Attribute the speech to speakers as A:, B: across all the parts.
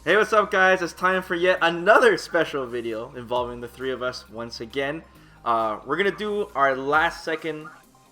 A: Hey, what's up, guys? It's time for yet another special video involving the three of us once again. We're gonna do our last second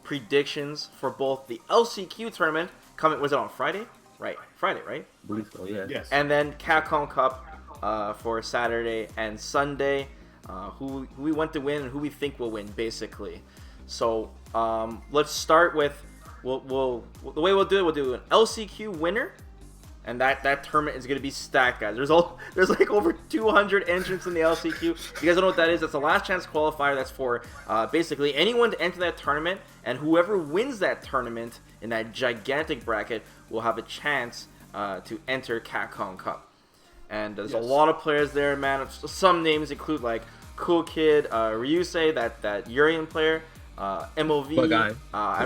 A: predictions for both the LCQ tournament coming. Was it on Friday? Right, Friday, right?
B: I believe so, yeah.
C: Yes.
A: And then Capcom Cup for Saturday and Sunday. Who we want to win and who we think will win, basically. So let's start with the way we'll do it. We'll do an LCQ winner. And that tournament is going to be stacked, guys. There's like over 200 entrants in the LCQ. If you guys don't know what that is, that's the last chance qualifier. That's for basically anyone to enter that tournament. And whoever wins that tournament in that gigantic bracket will have a chance to enter Capcom Cup. And there's a lot of players there, man. Some names include like Cool Kid, Ryusei, that Urian player, MOV,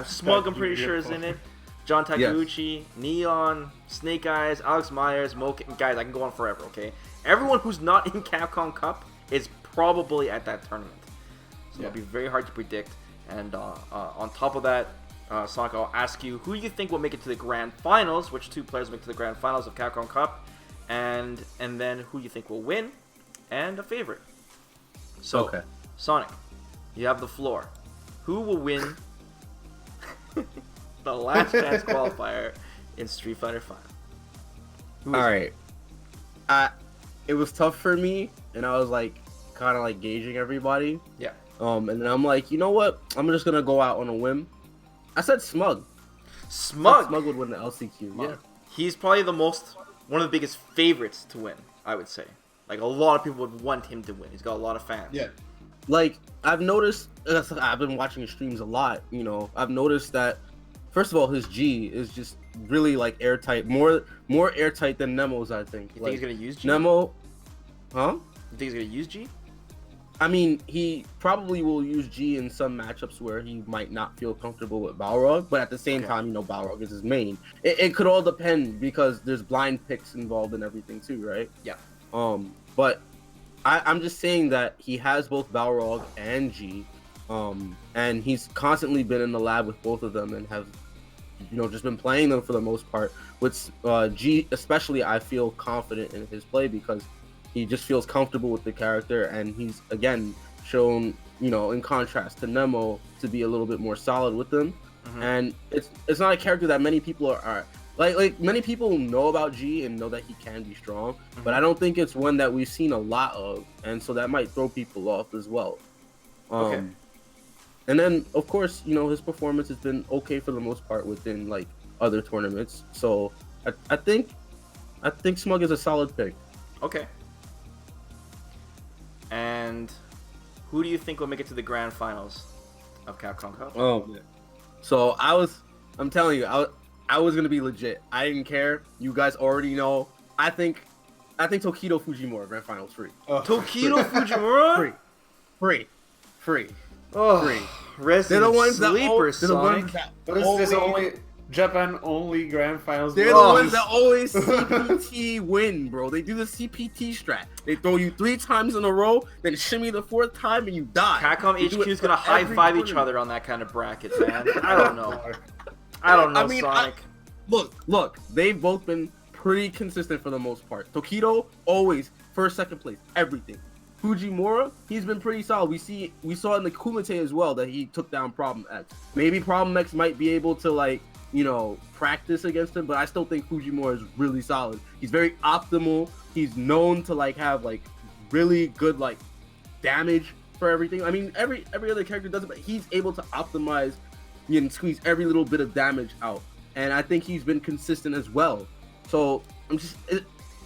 A: Smug, I'm pretty sure is in it. John Taguchi, Neon, Snake Eyes, Alex Myers, Moke, guys, I can go on forever, okay? Everyone who's not in Capcom Cup is probably at that tournament. So it'll be very hard to predict. And on top of that, Sonic, I'll ask you, who do you think will make it to the Grand Finals? Which two players make it to the Grand Finals of Capcom Cup? And then who you think will win? And a favorite. So, Sonic, you have the floor. Who will win the last chance qualifier in Street Fighter V?
B: Alright. It was tough for me, and I was like, kind of like gauging everybody.
A: Yeah.
B: And then I'm like, you know what? I'm just gonna go out on a whim. I said Smug.
A: Smug
B: would win the LCQ. Yeah.
A: He's probably one of the biggest favorites to win, I would say. Like, a lot of people would want him to win. He's got a lot of fans.
C: Yeah.
B: Like, I've noticed, I've been watching his streams a lot, you know. I've noticed that, first of all, his G is just really, like, airtight. More airtight than Nemo's, I think.
A: You think he's going to use G?
B: Nemo, huh?
A: You think he's going to use G?
B: I mean, he probably will use G in some matchups where he might not feel comfortable with Balrog, but at the same time, you know, Balrog is his main. It could all depend because there's blind picks involved in everything too, right?
A: Yeah.
B: But I'm just saying that he has both Balrog and G, and he's constantly been in the lab with both of them and have, you know, just been playing them for the most part. With G especially, I feel confident in his play because he just feels comfortable with the character, and he's again shown, you know, in contrast to Nemo, to be a little bit more solid with them. And it's not a character that many people are like many people know about G and know that he can be strong, but I don't think it's one that we've seen a lot of, and so that might throw people off as well. And then of course, you know, his performance has been okay for the most part within like other tournaments, so I think Smug is a solid pick.
A: Okay. And who do you think will make it to the Grand Finals of Capcom Cup?
B: Oh, man. So I'm telling you, I was gonna be legit. I didn't care. You guys already know. I think Tokido Fujimura Grand Finals free.
A: Tokido Fujimura?
B: Free.
A: Oh,
B: free.
A: Resident
B: They're the ones
A: sleeper, Sonic.
C: But this is only Japan only Grand Finals.
B: They're the ones that always CPT win, bro. They do the CPT strat. They throw you 3 times in a row, then shimmy the 4th time, and you die.
A: Capcom HQ is gonna high five each other on that kind of bracket, man. I don't know. I don't know, Sonic.
B: Look. They've both been pretty consistent for the most part. Tokido always first, second place, everything. Fujimura, he's been pretty solid. We saw in the Kumite as well that he took down Problem X. Maybe Problem X might be able to, like, you know, practice against him, but I still think Fujimura is really solid. He's very optimal. He's known to like have like really good like damage for everything. I mean, every other character does it, but he's able to optimize and squeeze every little bit of damage out. And I think he's been consistent as well. So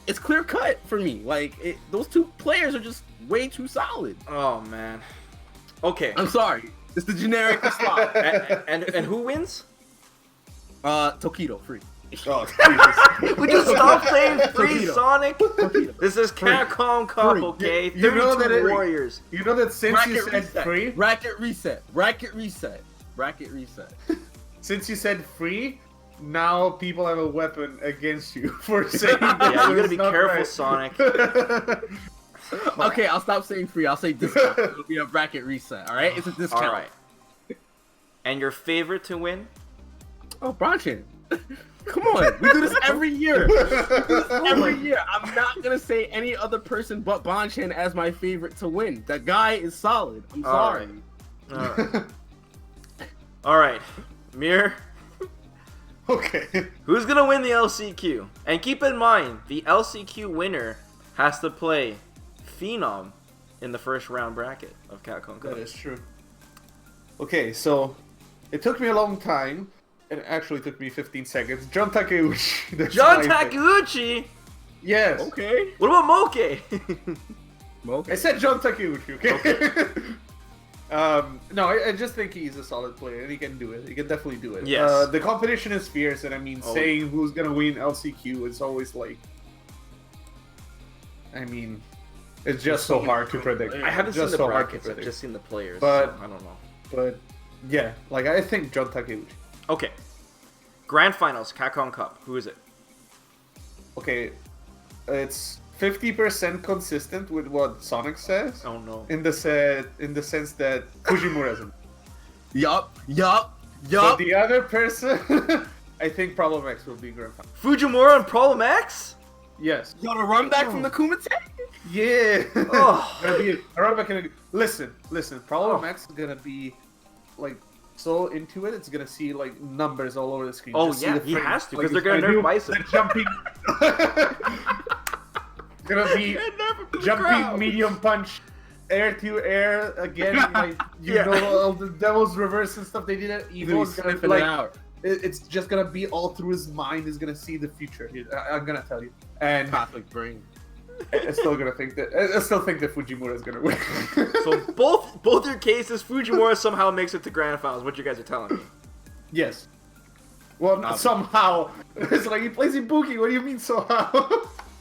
B: it's clear cut for me. Like those two players are just way too solid.
A: Oh man. Okay.
B: I'm sorry. It's the generic slot.
A: and who wins?
B: Tokido free.
C: Oh,
A: Would you stop saying free,
B: Tokido.
A: Sonic?
B: Tokido.
A: This is Capcom Cup,
B: Free.
A: okay?
C: You know that
A: Warriors.
C: You know that since you said free,
B: Bracket reset.
C: since you said free, now people have a weapon against you for saying that.
A: Yeah, you gotta
C: it's
A: be
C: not
A: careful,
C: right.
A: Sonic.
B: Okay, I'll stop saying free. I'll say discount. It'll be a bracket reset. All right, it's a discount.
A: All right. And your favorite to win?
B: Oh, Bronchin. Come on, we do this every year. Every year. I'm not gonna say any other person but Bonchan as my favorite to win. That guy is solid. I'm sorry.
A: All right. All right, Mir.
C: Okay.
A: Who's gonna win the LCQ? And keep in mind, the LCQ winner has to play Phenom in the first round bracket of Capcom Cup.
C: That is true. Okay, so it took me a long time. It actually took me 15 seconds. John Takeuchi. That's
A: John
C: my pick.
A: Takeuchi.
C: Yes.
B: Okay.
A: What about Moke?
C: I said John Takeuchi. Okay. No, I just think he's a solid player and he can do it. He can definitely do it.
A: Yes.
C: The competition is fierce, and I mean, saying who's gonna win LCQ is always like. I mean, it's just so hard to predict.
A: I haven't seen
C: Just
A: the
C: so hard to
A: brackets. I've
C: predict.
A: just seen the players.
C: But-
A: so I don't know.
C: But yeah, like I think John Takeuchi.
A: Okay. Grand Finals, Capcom Cup. Who is it?
C: Okay, it's 50% consistent with what Sonic says.
A: Oh no.
C: In the sense that Fujimura isn't.
B: Yup.
C: But the other person, I think Problem X will be Grand Final.
A: Fujimura and Problem X?
C: Yes.
B: You got a run back from the Kumite?
C: Yeah.
A: Oh.
C: Gonna be listen. Problem X is gonna be like so into it. It's gonna see like numbers all over the screen.
A: Oh
C: Just see
A: yeah,
C: the
A: he
C: frames.
A: has to
C: Like,
A: because they're
C: it's
A: gonna nerf
C: do
A: Bison.
C: the jumping. Gonna be jumping medium punch, air to air again. Like you
A: Yeah.
C: know all the Devil's Reverse and stuff they did at Evo. It's gonna
B: Sniffing
C: like
B: it out.
C: it's just gonna be all through his mind. He's gonna see the future. I'm gonna tell you. And
B: Catholic brain.
C: I still think that Fujimura is gonna win.
A: So both your cases, Fujimura somehow makes it to Grand Finals. What you guys are telling me?
C: Yes. Well, somehow. It's like he plays Ibuki. What do you mean somehow?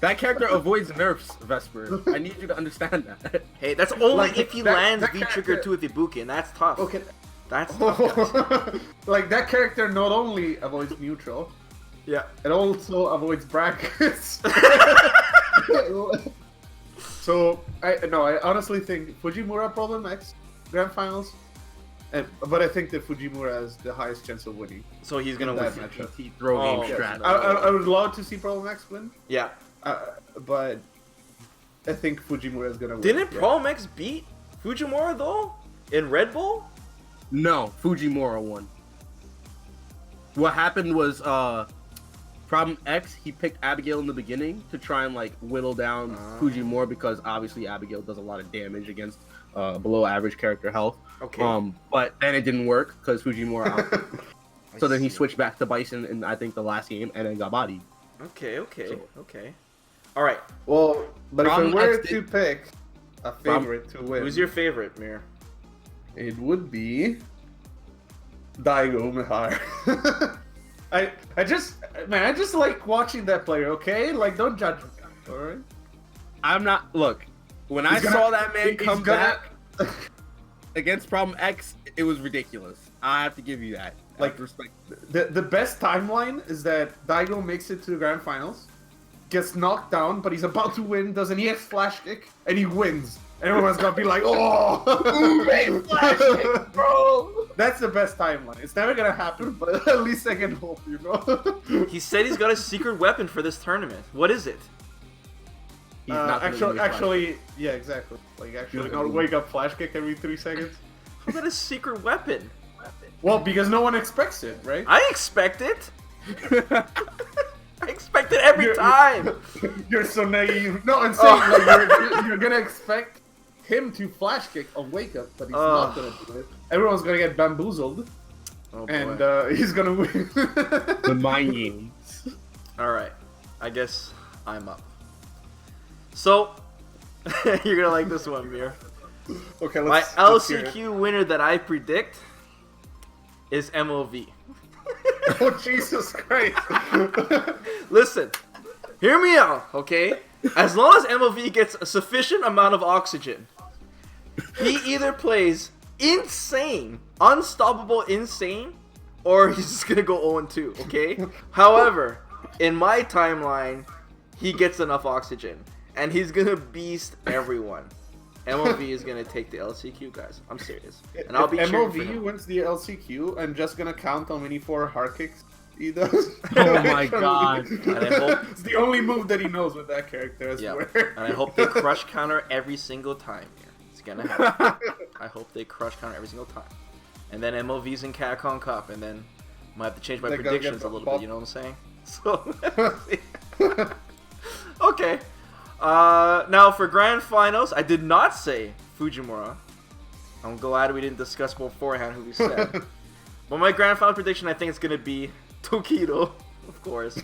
B: That character avoids nerfs, Vesper. I need you to understand that.
A: Hey, that's only
C: Like,
A: if he
C: that-
A: lands
C: that
A: V-Trigger
C: character-
A: 2 with Ibuki, and that's tough.
C: Okay.
A: That's tough, guys.
C: Like that character not only avoids neutral,
A: Yeah.
C: it also avoids brackets. So I honestly think Fujimura Problem X Grand Finals, but I think that Fujimura has the highest chance of winning.
A: So he's gonna win.
C: That matchup.
B: PT throw
A: Oh,
B: game
A: yes.
B: strat.
C: I would love to see Problem X win,
A: Yeah.
C: but I think Fujimura is gonna win.
A: Didn't
C: yeah.
A: Problem X beat Fujimura though in Red Bull?
B: No, Fujimura won. What happened was, Problem X, he picked Abigail in the beginning to try and like whittle down Fujimura because obviously Abigail does a lot of damage against below average character health.
A: Okay.
B: But then it didn't work because Fujimura. So then he
A: see.
B: switched back to Bison in I think the last game and then got bodied.
A: Okay.
B: So-
A: Okay. All right.
C: Well, but if I
B: Problem
C: were
B: X
C: to pick a favorite to win,
A: Who's your favorite, Mir?
C: it would be Daigo Mihara. I just like watching that player. Okay, like don't judge me. All right.
B: I'm not. Look, when I
C: He's gonna-
B: saw that man
C: he's
B: come
C: gonna-
B: back against Problem X, it was ridiculous. I have to give you that.
C: Like,
B: respect.
C: The best timeline is that Daigo makes it to the grand finals, gets knocked down, but he's about to win, does an EX flash kick, and he wins. Everyone's gonna be like, oh!
B: Flash kick, bro!
C: That's the best timeline. It's never gonna happen, but at least I can hope, you know?
A: He said he's got a secret weapon for this tournament. What is it?
B: He's not gonna use flash
C: actually, yeah, exactly. Like, actually,
B: He's
C: not
B: gonna
C: wake up flash kick every 3 seconds.
A: How's that a secret weapon?
C: Well, because no one expects it, right?
A: I expect it. I expect it every
C: You're-
A: time.
C: You're so naive. No, I'm saying like you're gonna expect him to flash kick a wake up, but he's not gonna do it. Everyone's gonna get bamboozled,
A: Oh, boy.
C: and he's gonna win.
B: The mind games.
A: All right. I guess I'm up. So you're gonna like this one, Mir.
C: Okay,
A: My
C: let's hear it.
A: LCQ winner that I predict is MOV.
C: Oh Jesus Christ!
A: Listen, hear me out, okay? As long as MOV gets a sufficient amount of oxygen, he either plays insane, unstoppable insane, or he's just gonna go 0-2, okay? However, in my timeline, he gets enough oxygen, and he's gonna beast everyone. MOV is gonna take the LCQ, guys. I'm serious, and I'll be
C: if
A: cheering for
C: MOV
A: him.
C: wins the LCQ, I'm just gonna count how many 4 hard kicks He does.
B: Oh my god.
A: And I hope,
C: It's the only move that he knows with that character, I swear.
A: and I hope they crush counter every single time. Yeah, it's gonna happen. I hope they crush counter every single time. And then MLV's in Capcom Cup, and then might have to change my
C: They're gonna
A: predictions
C: get
A: a little
C: the
A: bit. You know what I'm saying? So, okay. Now for grand finals, I did not say Fujimura. I'm glad we didn't discuss beforehand who we said. But my grand final prediction, I think it's gonna be Tokido, of course,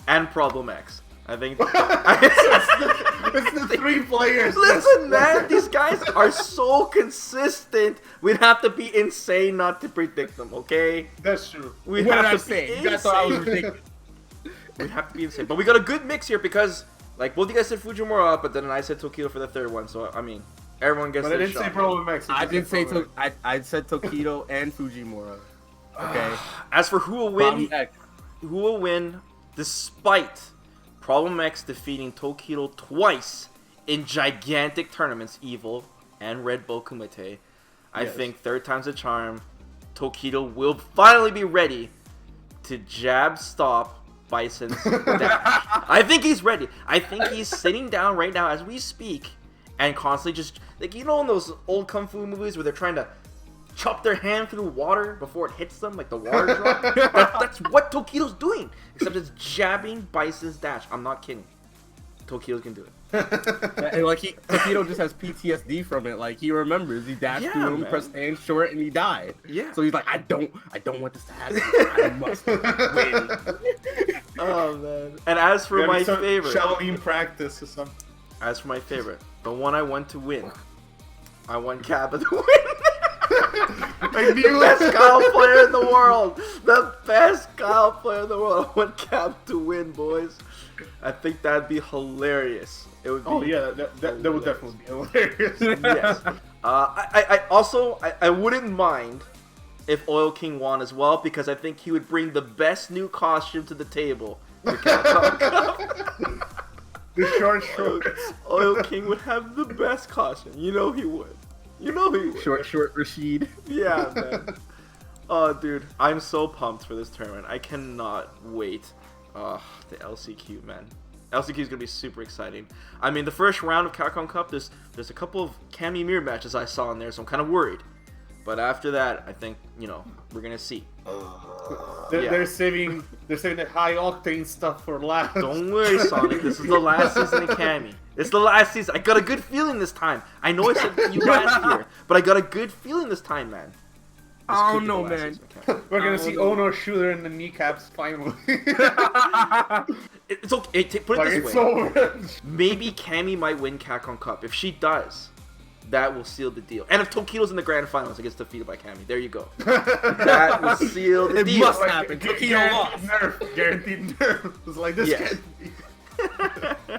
A: and Problem X. I think.
C: It's the three players.
A: Listen, man, these guys are so consistent. We'd have to be insane not to predict them, okay?
C: That's true.
A: We'd
B: What did
A: have
B: I
A: to
B: say?
A: be
B: You guys thought I was
A: insane.
B: ridiculous.
A: We'd have to be insane. But we got a good mix here because, like, both of you guys said Fujimura, but then I said Tokido for the third one. So, I mean, everyone gets
C: But I
A: their
C: didn't say
A: shot.
C: Problem X.
B: I did say I said Tokido and Fujimura. Okay.
A: As for who will win,
B: Problem X.
A: who will win despite Problem X defeating Tokido twice in gigantic tournaments, Evil and Red Bull Kumite, I
C: Yes.
A: think third time's a charm. Tokido will finally be ready to jab stop Bison's dash. I think he's ready. I think he's sitting down right now as we speak and constantly just, like, you know in those old kung fu movies where they're trying to chop their hand through water before it hits them, like the water drop? That's what Tokido's doing, except it's jabbing Bison's dash. I'm not kidding. Tokido can do it.
B: And like Tokido just has PTSD from it. Like he remembers he dashed
A: Yeah,
B: through him,
A: man.
B: pressed hand short, and he died.
A: Yeah.
B: So he's like, I don't want this to happen. I must win.
A: Oh man. And as for my favorite,
C: Shaolin practice or something.
A: as for my favorite, the one I want to win, I want Kappa to win.
C: I knew
A: The best Kyle player in the world. The best Kyle player in the world. I want Cap to win, boys. I think that'd be hilarious. It would be.
C: Oh yeah, that would definitely be hilarious.
A: Yes. I also wouldn't mind if Oil King won as well, because I think he would bring the best new costume to the table. for Capcom Cup.
C: The short shorts.
A: Oil King would have the best costume. You know he would. You know he would.
B: Short Rashid.
A: Yeah, man. Oh, dude, I'm so pumped for this tournament. I cannot wait. The LCQ, man. LCQ is gonna be super exciting. I mean, the first round of Capcom Cup, there's a couple of Cammy Mirror matches I saw in there, so I'm kind of worried. But after that, I think we're gonna see.
C: They're saving the high octane stuff for last.
A: Don't worry, Sonic. This is the last season of Cammy. It's the last season. I got a good feeling this time. I know I said you last year, but I got a good feeling this time, man. This
B: I
A: could
B: don't
A: be the
B: know,
A: last
B: man.
A: season of Cammy.
C: We're gonna see Ono shoot her in the kneecaps finally.
A: It's okay. Put it
C: Like
A: this
C: it's
A: way.
C: over.
A: Maybe Cammy might win Capcom Cup. If she does, that will seal the deal. And if Tokido's in the grand finals and gets defeated by Cammy, there you go. That will seal the
B: It
A: deal.
B: must happen. Tokido lost.
C: Guaranteed nerf. It's like this.
A: Yes.
C: Can't be.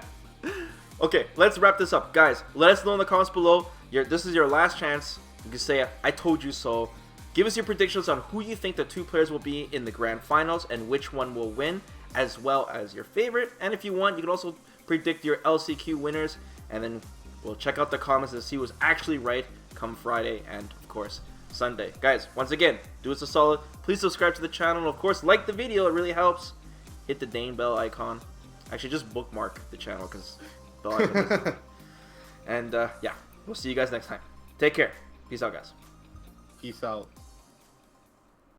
A: Okay, let's wrap this up. Guys, let us know in the comments below. This is your last chance. You can say, I told you so. Give us your predictions on who you think the two players will be in the grand finals and which one will win, as well as your favorite. And if you want, you can also predict your LCQ winners, and then we'll check out the comments and see who's actually right come Friday and, of course, Sunday. Guys, once again, do us a solid. Please subscribe to the channel, and of course, like the video. It really helps. Hit the Dane bell icon. Actually, just bookmark the channel, because bell icon. And, yeah, we'll see you guys next time. Take care. Peace out, guys.
B: Peace out.